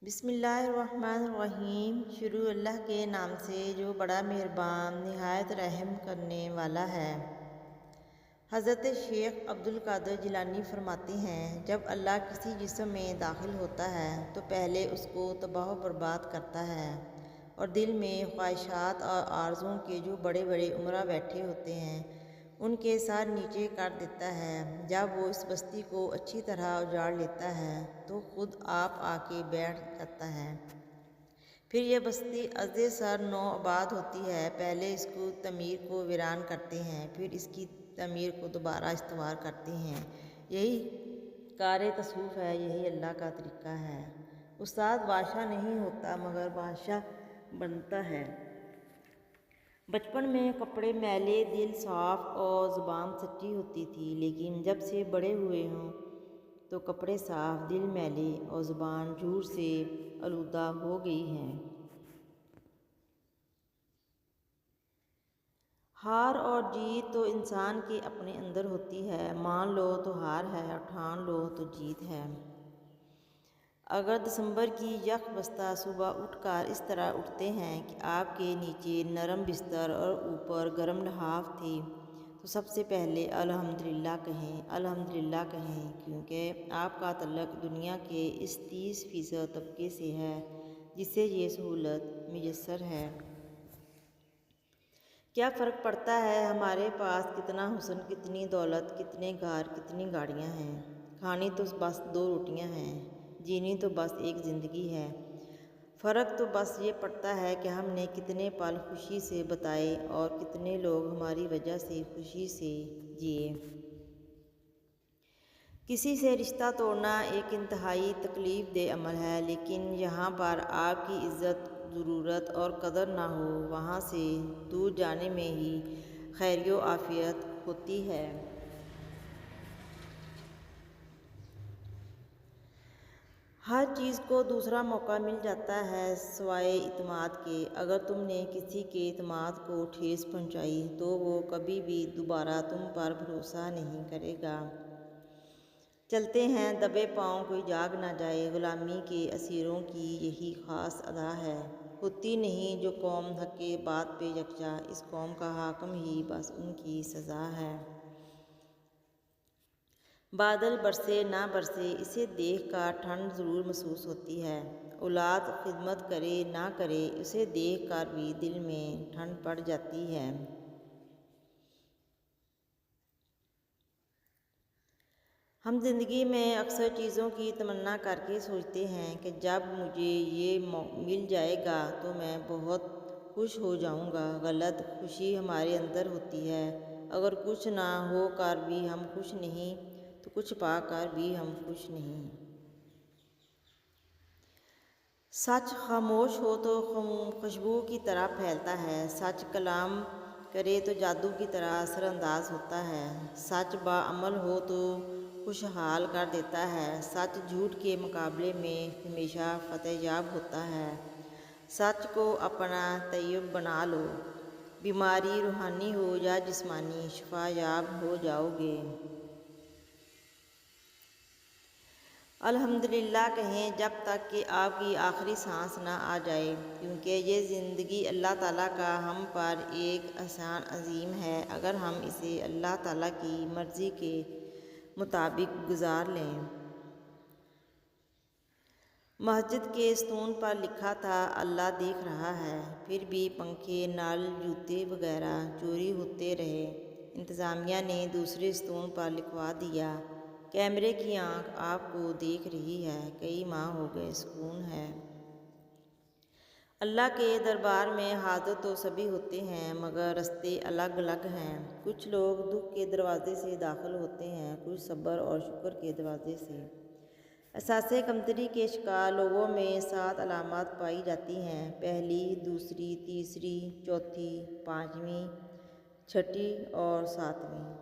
بسم اللہ الرحمن الرحیم۔ شروع اللہ کے نام سے جو بڑا مہربان نہایت رحم کرنے والا ہے۔ حضرت شیخ عبدالقادر جیلانی فرماتے ہیں، جب اللہ کسی جسم میں داخل ہوتا ہے تو پہلے اس کو تباہ و برباد کرتا ہے اور دل میں خواہشات اور آرزوؤں کے جو بڑے بڑے امراء بیٹھے ہوتے ہیں ان کے سار نیچے کر دیتا ہے۔ جب وہ اس بستی کو اچھی طرح اجاڑ لیتا ہے تو خود آپ آ کے بیٹھ جاتا ہے۔ پھر یہ بستی از سر نو آباد ہوتی ہے۔ پہلے اس کو تعمیر کو ویران کرتے ہیں، پھر اس کی تعمیر کو دوبارہ استوار کرتے ہیں۔ یہی کار تصوف ہے، یہی اللہ کا طریقہ ہے۔ استاد بادشاہ نہیں ہوتا مگر بادشاہ بنتا ہے۔ بچپن میں کپڑے میلے، دل صاف اور زبان سچی ہوتی تھی، لیکن جب سے بڑے ہوئے ہوں تو کپڑے صاف، دل میلے اور زبان جھوٹ سے آلودہ ہو گئی ہے۔ ہار اور جیت تو انسان کے اپنے اندر ہوتی ہے۔ مان لو تو ہار ہے اور ٹھان لو تو جیت ہے۔ اگر دسمبر کی یک بستہ صبح اٹھ کر اس طرح اٹھتے ہیں کہ آپ کے نیچے نرم بستر اور اوپر گرم لحاف تھی تو سب سے پہلے الحمدللہ کہیں، الحمدللہ کہیں، کیونکہ آپ کا تعلق دنیا کے اس 30% طبقے سے ہے جس سے یہ سہولت میسر ہے۔ کیا فرق پڑتا ہے ہمارے پاس کتنا حسن، کتنی دولت، کتنے گھر، کتنی گاڑیاں ہیں؟ کھانی تو بس 2 روٹیاں ہیں، جینی تو بس ایک زندگی ہے۔ فرق تو بس یہ پڑتا ہے کہ ہم نے کتنے پل خوشی سے بتائے اور کتنے لوگ ہماری وجہ سے خوشی سے جیے۔ کسی سے رشتہ توڑنا ایک انتہائی تکلیف دہ عمل ہے، لیکن جہاں پر آپ کی عزت، ضرورت اور قدر نہ ہو وہاں سے دور جانے میں ہی خیر و عافیت ہوتی ہے۔ ہر چیز کو دوسرا موقع مل جاتا ہے سوائے اعتماد کے۔ اگر تم نے کسی کے اعتماد کو ٹھیس پہنچائی تو وہ کبھی بھی دوبارہ تم پر بھروسہ نہیں کرے گا۔ چلتے ہیں دبے پاؤں کوئی جاگ نہ جائے، غلامی کے اسیروں کی یہی خاص ادا ہے۔ ہوتی نہیں جو قوم حق بات پہ یکجا، اس قوم کا حاکم ہی بس ان کی سزا ہے۔ بادل برسے نہ برسے اسے دیکھ کر ٹھنڈ ضرور محسوس ہوتی ہے۔ اولاد خدمت کرے نہ کرے اسے دیکھ کر بھی دل میں ٹھنڈ پڑ جاتی ہے۔ ہم زندگی میں اکثر چیزوں کی تمنا کر کے سوچتے ہیں کہ جب مجھے یہ مل جائے گا تو میں بہت خوش ہو جاؤں گا۔ غلط، خوشی ہمارے اندر ہوتی ہے۔ اگر کچھ نہ ہو کر بھی ہم خوش نہیں تو کچھ پا کر بھی ہم خوش نہیں۔ سچ خاموش ہو تو خوشبو کی طرح پھیلتا ہے، سچ کلام کرے تو جادو کی طرح اثر انداز ہوتا ہے، سچ باعمل ہو تو خوشحال کر دیتا ہے، سچ جھوٹ کے مقابلے میں ہمیشہ فتح یاب ہوتا ہے۔ سچ کو اپنا طیب بنا لو، بیماری روحانی ہو یا جسمانی شفا یاب ہو جاؤ گے۔ الحمدللہ کہیں جب تک کہ آپ کی آخری سانس نہ آ جائے، کیونکہ یہ زندگی اللہ تعالیٰ کا ہم پر ایک احسان عظیم ہے اگر ہم اسے اللہ تعالیٰ کی مرضی کے مطابق گزار لیں۔ مسجد کے ستون پر لکھا تھا اللہ دیکھ رہا ہے، پھر بھی پنکھے، نل، جوتے وغیرہ چوری ہوتے رہے۔ انتظامیہ نے دوسرے ستون پر لکھوا دیا کیمرے کی آنکھ آپ کو دیکھ رہی ہے، کئی ماہ ہو گئے سکون ہے۔ اللہ کے دربار میں حاضر تو سبھی ہوتے ہیں مگر رستے الگ الگ ہیں۔ کچھ لوگ دکھ کے دروازے سے داخل ہوتے ہیں، کچھ صبر اور شکر کے دروازے سے۔ احساس کمتری کے شکار لوگوں میں 7 علامات پائی جاتی ہیں، پہلی، دوسری، تیسری، چوتھی، 5ویں، 6ٹھی اور 7ویں۔